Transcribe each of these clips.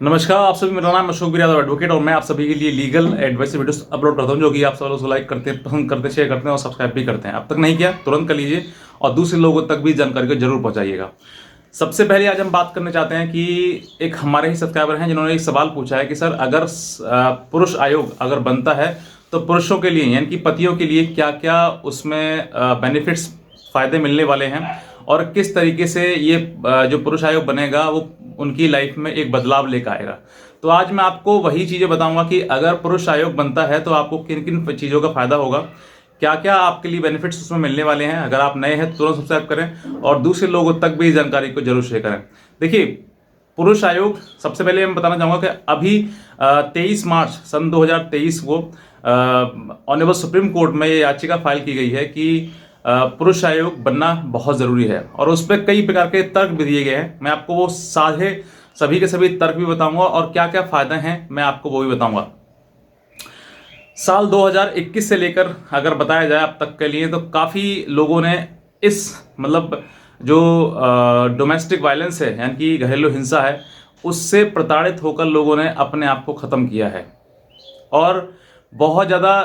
नमस्कार आप सभी, मेरा नाम अशोक यादव एडवोकेट और मैं आप सभी के लिए लीगल एडवाइस वीडियोस अपलोड करता हूं जो कि आप सब लोग लाइक करते हैं, पसंद करते हैं, शेयर करते हैं और सब्सक्राइब भी करते हैं। अब तक नहीं किया तुरंत कर लीजिए और दूसरे लोगों तक भी जानकारी को जरूर पहुंचाइएगा। सबसे पहले आज हम बात करना चाहते हैं कि एक हमारे ही सब्सक्राइबर हैं जिन्होंने एक सवाल पूछा है कि सर अगर पुरुष आयोग अगर बनता है तो पुरुषों के लिए यानी कि पतियों के लिए क्या क्या उसमें बेनिफिट्स फायदे मिलने वाले हैं और किस तरीके से ये जो पुरुष आयोग बनेगा वो उनकी लाइफ में एक बदलाव लेकर आएगा। तो आज मैं आपको वही चीज़ें बताऊंगा कि अगर पुरुष आयोग बनता है तो आपको किन किन चीज़ों का फायदा होगा, क्या क्या आपके लिए बेनिफिट्स उसमें मिलने वाले हैं। अगर आप नए हैं तो तुरंत सब्सक्राइब करें और दूसरे लोगों तक भी इस जानकारी को जरूर शेयर करें। देखिए, पुरुष आयोग सबसे पहले मैं बताना चाहूँगा कि अभी 23 मार्च सन 2023 को ऑनरेबल सुप्रीम कोर्ट में ये याचिका फाइल की गई है कि पुरुष आयोग बनना बहुत ज़रूरी है और उस पर कई प्रकार के तर्क भी दिए गए हैं। मैं आपको वो साझे सभी के सभी तर्क भी बताऊंगा और क्या क्या फायदे हैं मैं आपको वो भी बताऊंगा। साल 2021 से लेकर अगर बताया जाए अब तक के लिए तो काफ़ी लोगों ने इस मतलब जो डोमेस्टिक वायलेंस है यानी कि घरेलू हिंसा है उससे प्रताड़ित होकर लोगों ने अपने आप को ख़त्म किया है और बहुत ज़्यादा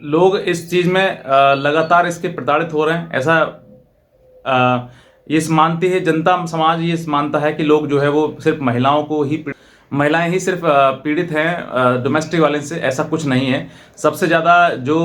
लोग इस चीज़ में लगातार इसके प्रताड़ित हो रहे हैं। ऐसा ये मानती है जनता समाज, ये मानता है कि लोग जो है वो सिर्फ महिलाएं ही सिर्फ पीड़ित हैं डोमेस्टिक वायलेंस से। ऐसा कुछ नहीं है। सबसे ज़्यादा जो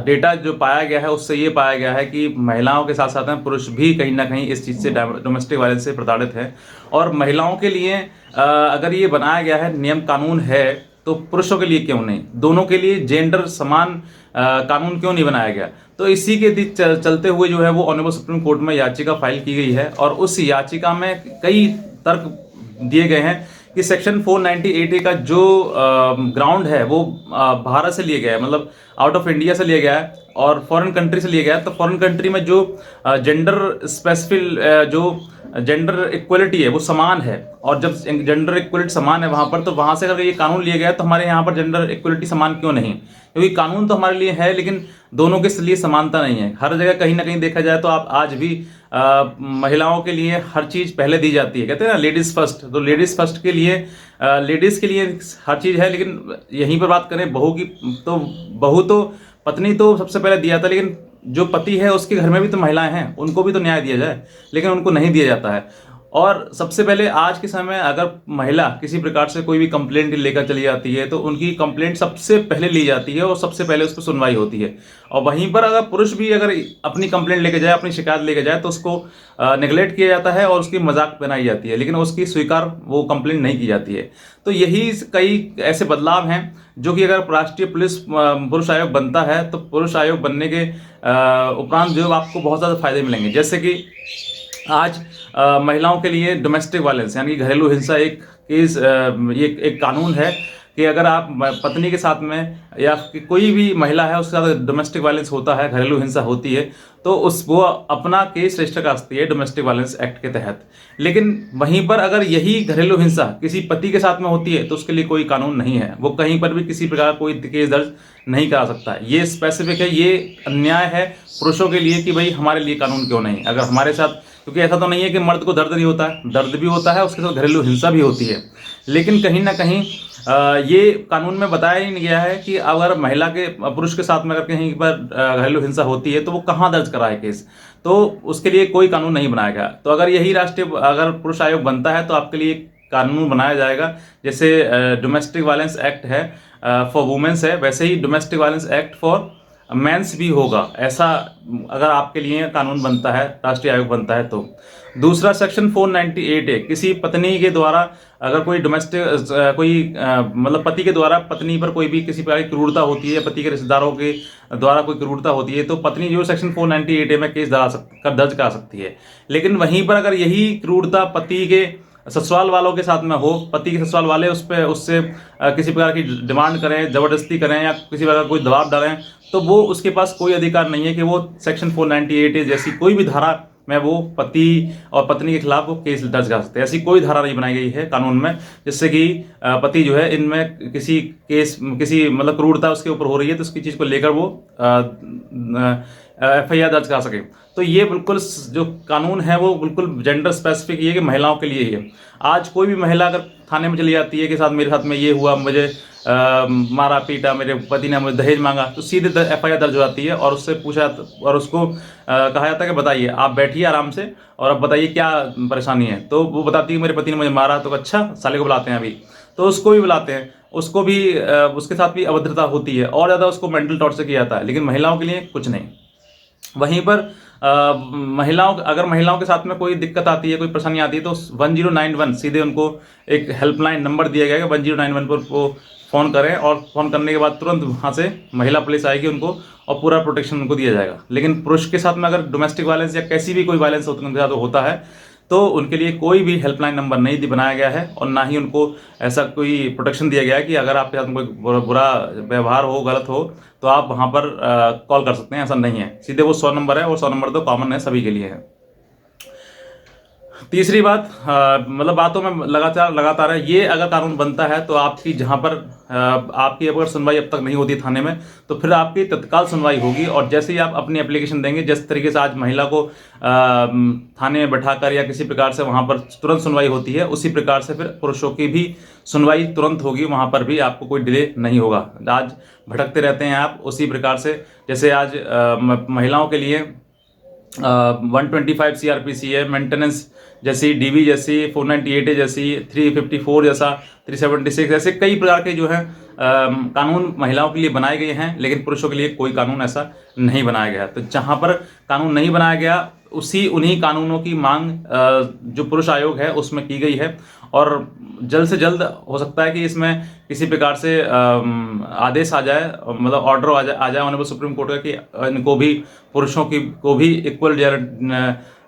डेटा जो पाया गया है उससे ये पाया गया है कि महिलाओं के साथ साथ में पुरुष भी कहीं ना कहीं इस चीज़ से डोमेस्टिक वायलेंस से प्रताड़ित हैं। और महिलाओं के लिए अगर ये बनाया गया है नियम कानून है तो पुरुषों के लिए क्यों नहीं, दोनों के लिए जेंडर समान कानून क्यों नहीं बनाया गया। तो इसी के चलते हुए जो है वो ऑनरेबल सुप्रीम कोर्ट में याचिका फाइल की गई है और उस याचिका में कई तर्क दिए गए हैं कि सेक्शन 498A का जो ग्राउंड है वो भारत से लिया गया है, मतलब आउट ऑफ इंडिया से लिया गया है और फॉरेन कंट्री से लिया गया है। तो फॉरेन कंट्री में जो जेंडर स्पेसिफिक जो जेंडर इक्वलिटी है वो समान है और जब जेंडर इक्वलिटी समान है वहां पर तो वहां से अगर ये कानून लिया गया है तो हमारे यहाँ पर जेंडर इक्वलिटी समान क्यों नहीं, क्योंकि कानून तो हमारे लिए है लेकिन दोनों के लिए समानता नहीं है। हर जगह कहीं ना कहीं देखा जाए तो आप आज भी महिलाओं के लिए हर चीज़ पहले दी जाती है, कहते हैं ना लेडीज़ फर्स्ट। तो लेडीज़ फर्स्ट के लिए लेडीज़ के लिए हर चीज़ है, लेकिन यहीं पर बात करें बहू की तो बहू तो पत्नी तो सबसे पहले दिया था, लेकिन जो पति है उसके घर में भी तो महिलाएं हैं, उनको भी तो न्याय दिया जाए, लेकिन उनको नहीं दिया जाता है। और सबसे पहले आज के समय अगर महिला किसी प्रकार से कोई भी कंप्लेंट लेकर चली जाती है तो उनकी कंप्लेंट सबसे पहले ली जाती है और सबसे पहले उस पर सुनवाई होती है। और वहीं पर अगर पुरुष भी अगर अपनी कंप्लेंट लेके जाए, अपनी शिकायत लेके जाए तो उसको नेग्लेक्ट किया जाता है और उसकी मजाक बनाई जाती है, लेकिन उसकी स्वीकार वो कंप्लेंट नहीं की जाती है। तो यही कई ऐसे बदलाव हैं जो कि अगर राष्ट्रीय पुलिस पुरुष आयोग बनता है तो पुरुष आयोग बनने के उपरांत जो आपको बहुत ज़्यादा फायदे मिलेंगे। जैसे कि आज महिलाओं के लिए डोमेस्टिक वायलेंस यानी कि घरेलू हिंसा एक केस ये एक कानून है कि अगर आप पत्नी के साथ में या कोई भी महिला है उसके साथ डोमेस्टिक वायलेंस होता है, घरेलू हिंसा होती है तो वो अपना केस रजिस्टर कर सकती है डोमेस्टिक वायलेंस एक्ट के तहत। लेकिन वहीं पर अगर यही घरेलू हिंसा किसी पति के साथ में होती है तो उसके लिए कोई कानून नहीं है, वो कहीं पर भी किसी प्रकार कोई केस दर्ज नहीं करा सकता है। ये स्पेसिफिक है, ये अन्याय है पुरुषों के लिए कि भाई हमारे लिए कानून क्यों नहीं। अगर हमारे साथ, क्योंकि ऐसा तो नहीं है कि मर्द को दर्द नहीं होता है, दर्द भी होता है, उसके साथ घरेलू हिंसा भी होती है, लेकिन कहीं ना कहीं ये कानून में बताया ही नहीं गया है कि अगर महिला के पुरुष के साथ में अगर कहीं पर घरेलू हिंसा होती है तो वो कहाँ दर्ज कराए केस, तो उसके लिए कोई कानून नहीं बनाया गया। तो अगर यही राष्ट्रीय अगर पुरुष आयोग बनता है तो आपके लिए कानून बनाया जाएगा। जैसे डोमेस्टिक वायलेंस एक्ट है फॉर वुमेन्स है, वैसे ही domestic violence act for men's भी होगा। ऐसा अगर आपके लिए कानून बनता है, राष्ट्रीय आयोग बनता है तो। दूसरा सेक्शन 498 है, किसी पत्नी के द्वारा अगर कोई डोमेस्टिक मतलब पति के द्वारा पत्नी पर कोई भी किसी प्रकार की क्रूरता होती है, पति के रिश्तेदारों के द्वारा कोई क्रूरता होती है तो पत्नी जो सेक्शन 498 में केस दर्ज करा सकती है। लेकिन वहीं पर अगर यही क्रूरता पति के ससुराल वालों के साथ में हो, पति के ससुराल वाले उससे किसी प्रकार की डिमांड करें, जबरदस्ती करें या किसी प्रकार का कोई दबाव डालें तो वो उसके पास कोई अधिकार नहीं है कि वो सेक्शन 498 जैसी कोई भी धारा में वो पति और पत्नी के खिलाफ वो केस दर्ज कर सकते हैं। ऐसी कोई धारा नहीं बनाई गई है कानून में जिससे कि पति जो है इनमें किसी मतलब क्रूरता उसके ऊपर हो रही है तो उसकी चीज़ को लेकर वो FIR दर्ज करा सके। तो ये बिल्कुल जो कानून है वो बिल्कुल जेंडर स्पेसिफिक ये है कि महिलाओं के लिए ही है। आज कोई भी महिला अगर थाने में चली जाती है कि साथ मेरे साथ में ये हुआ, मुझे मारा पीटा, मेरे पति ने मुझे दहेज मांगा, तो सीधे FIR दर्ज हो जाती है और उससे पूछा और उसको कहा जाता है कि बताइए, आप बैठिए आराम से और अब बताइए क्या परेशानी है। तो वो बताती है मेरे पति ने मुझे मारा। तो अच्छा, साले को बुलाते हैं अभी, तो उसको भी बुलाते हैं, उसको भी उसके साथ भी अभद्रता होती है और ज़्यादा उसको मेंटल टॉर्चर किया जाता है। लेकिन महिलाओं के लिए कुछ नहीं। वहीं पर अगर महिलाओं के साथ में कोई दिक्कत आती है, कोई परेशानी आती है, तो 1091 सीधे उनको एक हेल्पलाइन नंबर दिया गया है। 1091 पर वो फ़ोन करें और फ़ोन करने के बाद तुरंत वहाँ से महिला पुलिस आएगी उनको और पूरा प्रोटेक्शन उनको दिया जाएगा। लेकिन पुरुष के साथ में अगर डोमेस्टिक वायलेंस या कैसी भी कोई वायलेंस उनके साथ होता है तो उनके लिए कोई भी हेल्पलाइन नंबर नहीं बनाया गया है और ना ही उनको ऐसा कोई प्रोटेक्शन दिया गया है कि अगर आपके साथ कोई बुरा व्यवहार हो, गलत हो, तो आप वहाँ पर कॉल कर सकते हैं। ऐसा नहीं है, सीधे वो 100 नंबर है और 100 नंबर तो कॉमन है, सभी के लिए है। तीसरी बात, मतलब बातों में लगातार है, ये अगर कानून बनता है तो आपकी जहाँ पर आपकी अगर सुनवाई अब तक नहीं होती थाने में, तो फिर आपकी तत्काल सुनवाई होगी। और जैसे ही आप अपनी एप्लीकेशन देंगे, जिस तरीके से आज महिला को थाने में बैठाकर या किसी प्रकार से वहाँ पर तुरंत सुनवाई होती है, उसी प्रकार से फिर पुरुषों की भी सुनवाई तुरंत होगी। वहाँ पर भी आपको कोई डिले नहीं होगा। आज भटकते रहते हैं आप, उसी प्रकार से जैसे आज महिलाओं के लिए 125 CRPC है, मेंटेनेंस जैसी, DV जैसी, 498 जैसी, 354 जैसा, 376 ऐसे कई प्रकार के जो हैं कानून महिलाओं के लिए बनाए गए हैं। लेकिन पुरुषों के लिए कोई कानून ऐसा नहीं बनाया गया। तो जहाँ पर कानून नहीं बनाया गया, उन्हीं कानूनों की मांग जो पुरुष आयोग है उसमें की गई है। और जल्द से जल्द हो सकता है कि इसमें किसी प्रकार से आदेश आ जाए, मतलब ऑर्डर आ जाए ऑनरेबल सुप्रीम कोर्ट का कि इनको भी, पुरुषों की को भी इक्वल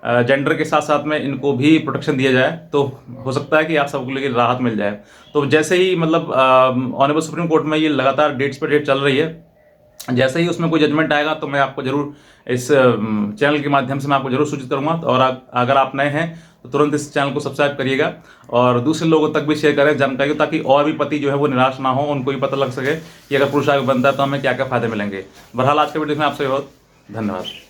जेंडर के साथ साथ में इनको भी प्रोटेक्शन दिया जाए। तो हो सकता है कि आप सबको लेकर राहत मिल जाए। तो जैसे ही मतलब ऑनरेबल सुप्रीम कोर्ट में ये लगातार डेट्स पे डेट चल रही है, जैसे ही उसमें कोई जजमेंट आएगा तो मैं आपको जरूर इस चैनल के माध्यम से मैं आपको जरूर सूचित करूंगा। और अगर आप नए हैं तो तुरंत इस चैनल को सब्सक्राइब करिएगा और दूसरे लोगों तक भी शेयर करें जानकारी, ताकि और भी पति जो है वो निराश ना हो, उनको भी पता लग सके कि अगर पुरुष आयोग बनता है तो हमें क्या क्या फायदे मिलेंगे। बहरहाल आज के वीडियो में आपसे बहुत धन्यवाद।